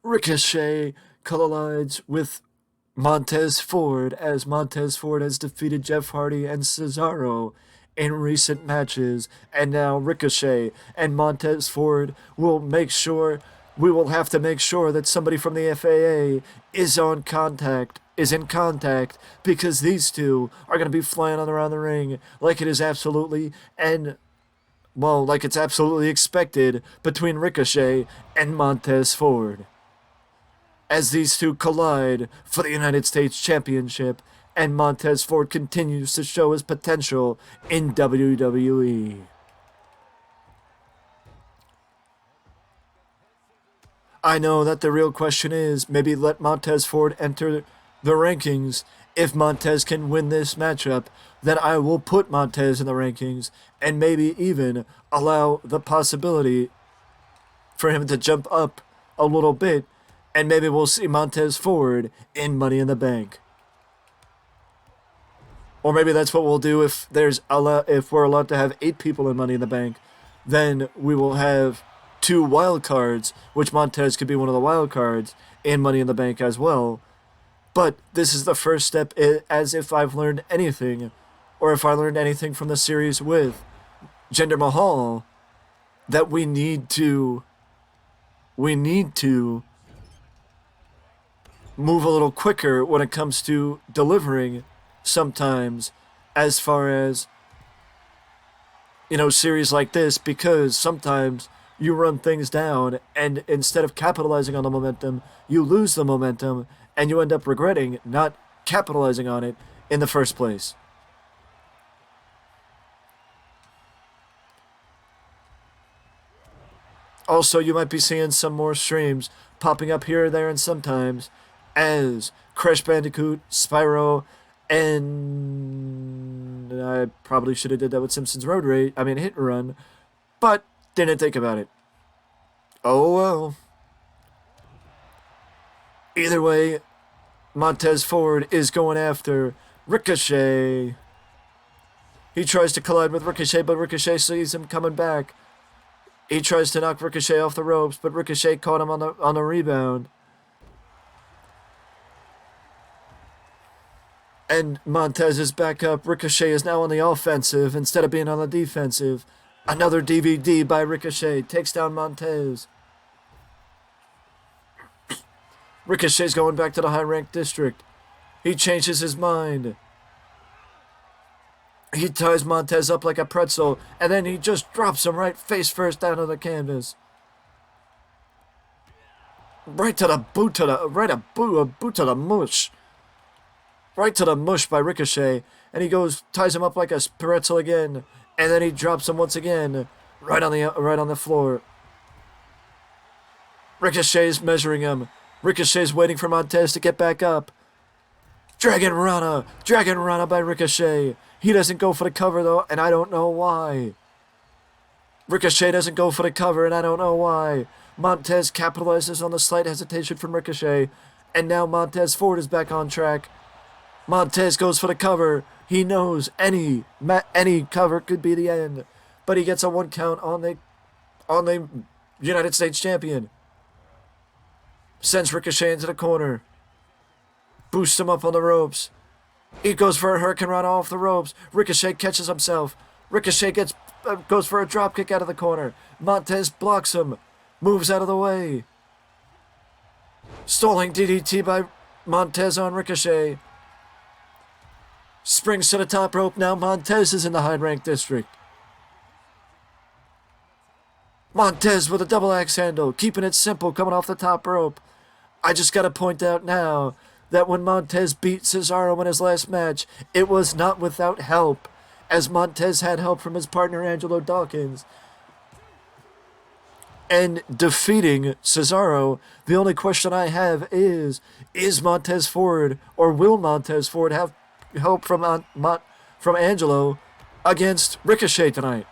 Ricochet collides with Montez Ford as Montez Ford has defeated Jeff Hardy and Cesaro in recent matches, and now Ricochet and Montez Ford will make sure we will have to make sure that somebody from the FAA is in contact because these two are going to be flying on around the ring like it is absolutely and well, like it's absolutely expected between Ricochet and Montez Ford as these two collide for the United States Championship, and Montez Ford continues to show his potential in WWE. I know that the real question is maybe let Montez Ford enter the rankings. If Montez can win this matchup, then I will put Montez in the rankings and maybe even allow the possibility for him to jump up a little bit, and maybe we'll see Montez Ford in Money in the Bank. Or maybe that's what we'll do if we're allowed to have 8 people in Money in the Bank. Then we will have 2 wild cards, which Montez could be one of the wild cards in Money in the Bank as well. But this is the first step, as if I've learned anything, or if I learned anything from the series with Jinder Mahal, that we need to move a little quicker when it comes to delivering sometimes, as far as, series like this, because sometimes you run things down and instead of capitalizing on the momentum, you lose the momentum and you end up regretting not capitalizing on it in the first place. Also, you might be seeing some more streams popping up here, there, and sometimes as Crash Bandicoot, Spyro, and I probably should have did that with Simpsons Hit and Run, but didn't think about it. Oh well. Either way, Montez Ford is going after Ricochet. He tries to collide with Ricochet, but Ricochet sees him coming back. He tries to knock Ricochet off the ropes, but Ricochet caught him on the rebound. And Montez is back up. Ricochet is now on the offensive instead of being on the defensive. Another DVD by Ricochet takes down Montez. Ricochet's going back to the high-ranked district. He changes his mind. He ties Montez up like a pretzel, and then he just drops him right face first down on the canvas. Right to the boot to the a boot to the mush. Right to the mush by Ricochet, and he ties him up like a pretzel again, and then he drops him once again, right on the floor. Ricochet's measuring him. Ricochet's waiting for Montez to get back up. Dragon Rana by Ricochet. He doesn't go for the cover though, and I don't know why. Ricochet doesn't go for the cover, and I don't know why. Montez capitalizes on the slight hesitation from Ricochet, and now Montez Ford is back on track. Montez goes for the cover. He knows any cover could be the end, but he gets a 1 count on the United States champion. Sends Ricochet into the corner. Boosts him up on the ropes. He goes for a Hurricane Rana off the ropes. Ricochet catches himself. Ricochet goes for a dropkick out of the corner. Montez blocks him. Moves out of the way. Stalling DDT by Montez on Ricochet. Springs to the top rope. Now Montez is in the high-ranked district. Montez with a double axe handle. Keeping it simple coming off the top rope. I just got to point out now that when Montez beat Cesaro in his last match, it was not without help, as Montez had help from his partner Angelo Dawkins. And defeating Cesaro, the only question I have is Montez Ford, or will Montez Ford have help from Angelo against Ricochet tonight?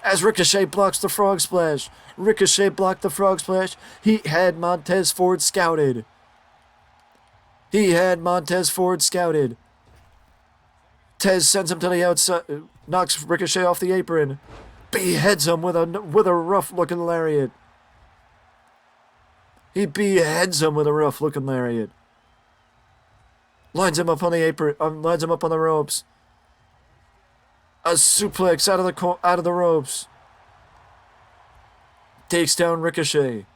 As Ricochet blocks the frog splash. Ricochet blocked the frog splash. He had Montez Ford scouted. Tez sends him to the outside, knocks Ricochet off the apron, beheads him with a rough-looking lariat. He beheads him with a rough-looking lariat. Lines him up on the apron. Lines him up on the ropes. A suplex out of the ropes. Takes down Ricochet.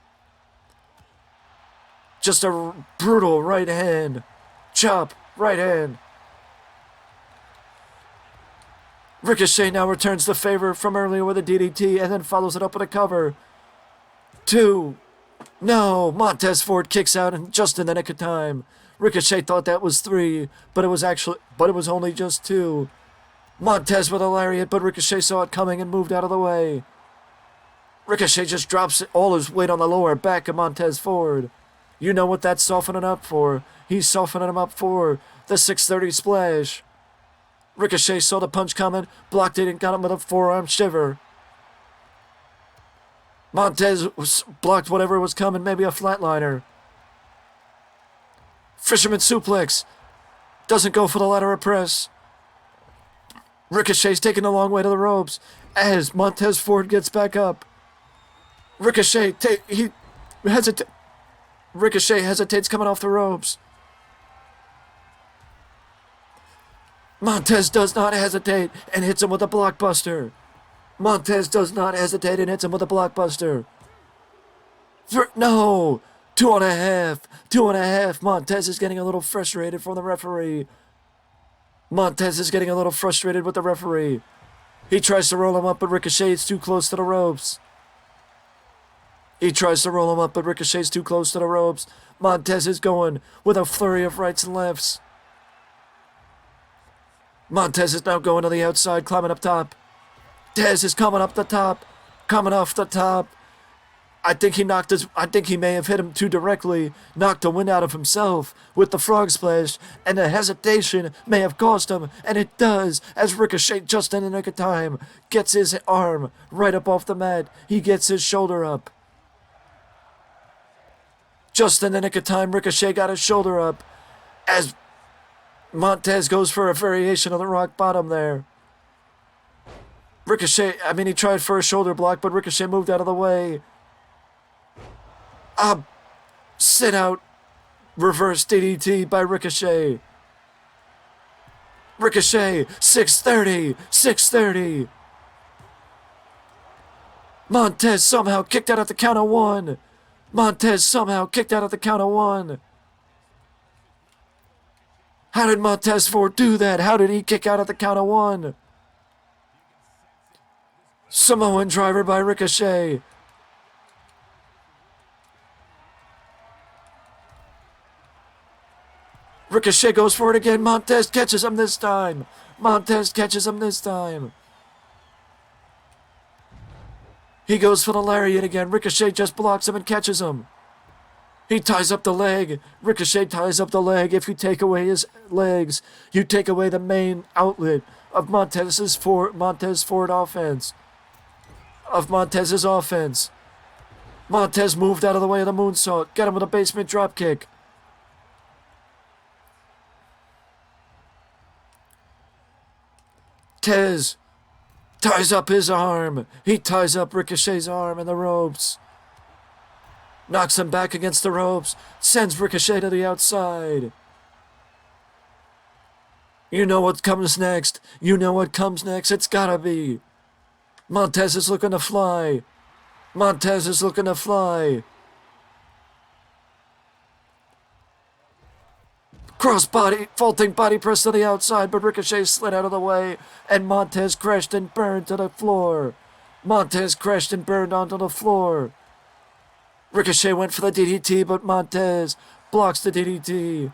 Just a brutal right hand. Chop. Right hand. Ricochet now returns the favor from earlier with a DDT and then follows it up with a cover. 2. No, Montez Ford kicks out and just in the nick of time. Ricochet thought that was 3, but it was only just 2. Montez with a lariat, but Ricochet saw it coming and moved out of the way. Ricochet just drops all his weight on the lower back of Montez Ford. You know what that's softening up for. He's softening him up for the 630 splash. Ricochet saw the punch coming, blocked it, and got him with a forearm shiver. Montez blocked whatever was coming, maybe a flatliner. Fisherman suplex. Doesn't go for the ladder of press. Ricochet's taking a long way to the ropes as Montez Ford gets back up. Ricochet hesitates coming off the ropes. Montez does not hesitate and hits him with a blockbuster. Montez does not hesitate and hits him with a blockbuster. No! 2.5. 2.5. Montez is getting a little frustrated from the referee. Montez is getting a little frustrated with the referee. He tries to roll him up, but Ricochet's too close to the ropes. He tries to roll him up, but Ricochet's too close to the ropes. Montez is going with a flurry of rights and lefts. Montez is now going to the outside, climbing up top. Tez is coming up the top, coming off the top. I think he may have hit him too directly, knocked the wind out of himself with the frog splash, and the hesitation may have cost him, and it does, as Ricochet, just in the nick of time, gets his arm right up off the mat. He gets his shoulder up. Just in the nick of time, Ricochet got his shoulder up, as Montez goes for a variation of the rock bottom there. He tried for a shoulder block, but Ricochet moved out of the way. Sit out, reverse DDT by Ricochet. Ricochet, 630, 630. Montez somehow kicked out at the count of 1. Montez somehow kicked out at the count of 1. How did Montez Ford do that? How did he kick out at the count of 1? Samoan driver by Ricochet. Ricochet goes for it again. Montez catches him this time. Montez catches him this time. He goes for the lariat again. Ricochet just blocks him and catches him. He ties up the leg. Ricochet ties up the leg. If you take away his legs, you take away the main outlet of Montez Ford offense. Of Montez's offense. Montez moved out of the way of the moonsault. Get him with a basement dropkick. Tez ties up his arm. He ties up Ricochet's arm in the ropes. Knocks him back against the ropes. Sends Ricochet to the outside. You know what comes next. You know what comes next. It's gotta be. Montez is looking to fly. Montez is looking to fly. Crossbody, vaulting body press to the outside, but Ricochet slid out of the way, and Montez crashed and burned to the floor. Montez crashed and burned onto the floor. Ricochet went for the DDT, but Montez blocks the DDT.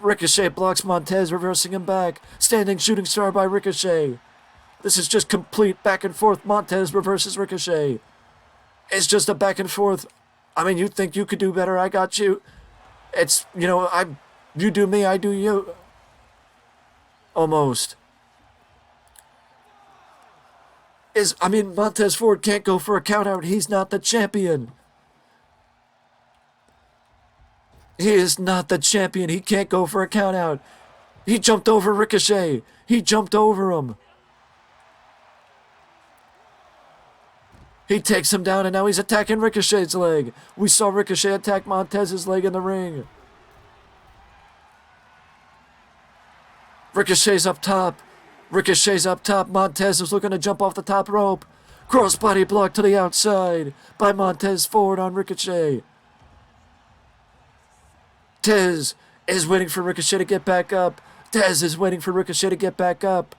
Ricochet blocks Montez, reversing him back. Standing shooting star by Ricochet. This is just complete back and forth. Montez reverses Ricochet. It's just a back and forth. I mean, you think you could do better, I got you. It's, you do me, I do you. Almost. Montez Ford can't go for a countout. He's not the champion. He is not the champion. He can't go for a countout. He jumped over Ricochet. He jumped over him. He takes him down, and now he's attacking Ricochet's leg. We saw Ricochet attack Montez's leg in the ring. Ricochet's up top. Ricochet's up top. Montez is looking to jump off the top rope. Crossbody block to the outside by Montez Ford on Ricochet. Tez is waiting for Ricochet to get back up. Tez is waiting for Ricochet to get back up.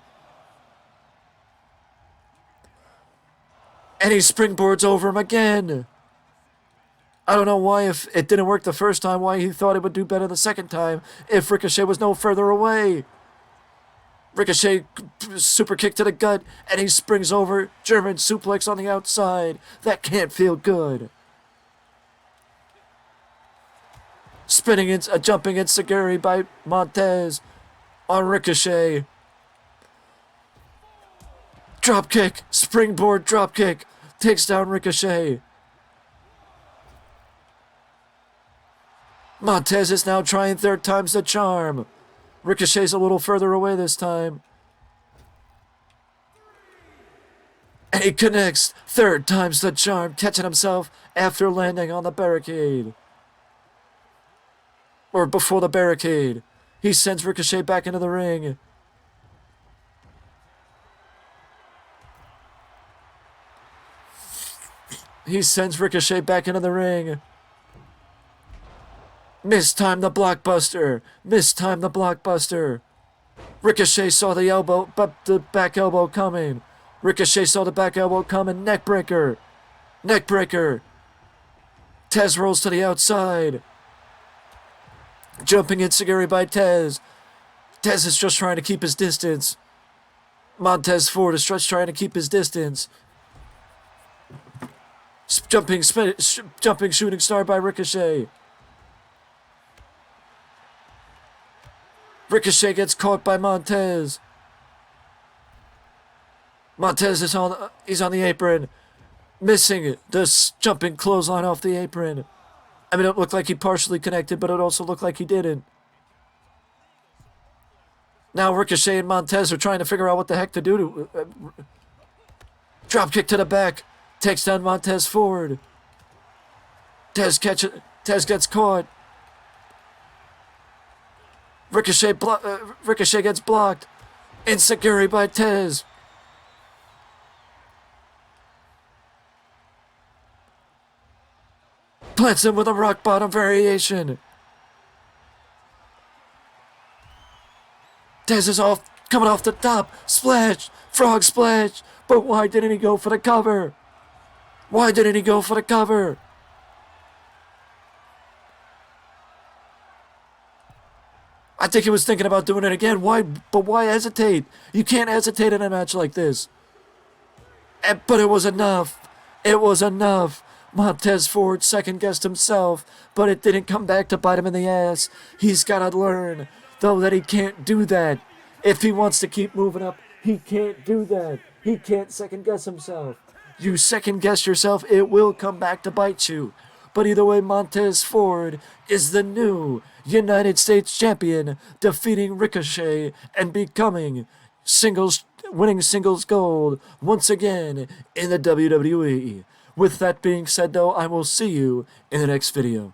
And he springboards over him again. I don't know why, if it didn't work the first time, why he thought it would do better the second time if Ricochet was no further away. Ricochet super kick to the gut, and he springs over. German suplex on the outside. That can't feel good. Jumping enziguri by Montez on Ricochet. Drop kick, springboard drop kick, takes down Ricochet. Montez is now trying third time's the charm. Ricochet's a little further away this time. And he connects. Third time's the charm, catching himself after landing on the barricade. Or before the barricade. He sends Ricochet back into the ring. He sends Ricochet back into the ring. Mistime the blockbuster. Mistime the blockbuster. Ricochet saw the elbow, but the back elbow coming. Ricochet saw the back elbow coming. Neckbreaker. Neckbreaker. Tez rolls to the outside. Jumping enziguri by Tez. Tez is just trying to keep his distance. Montez Ford is just trying to keep his distance. Jumping shooting star by Ricochet. Ricochet gets caught by Montez. Montez is he's on the apron, missing the jumping clothesline off the apron. I mean, it looked like he partially connected, but it also looked like he didn't. Now Ricochet and Montez are trying to figure out what the heck to do. Drop kick to the back, takes down Montez Ford. Tez gets caught. Ricochet gets blocked. Enziguri by Tez. Plants him with a rock bottom variation. Tez is coming off the top. Splash. Frog splash. But why didn't he go for the cover? Why didn't he go for the cover? I think he was thinking about doing it again. But why hesitate? You can't hesitate in a match like this. But it was enough. It was enough. Montez Ford second-guessed himself, but it didn't come back to bite him in the ass. He's got to learn, though, that he can't do that. If he wants to keep moving up, he can't do that. He can't second-guess himself. You second-guess yourself, it will come back to bite you. But either way, Montez Ford is the new United States champion, defeating Ricochet and becoming winning singles gold once again in the WWE. With that being said, though, I will see you in the next video.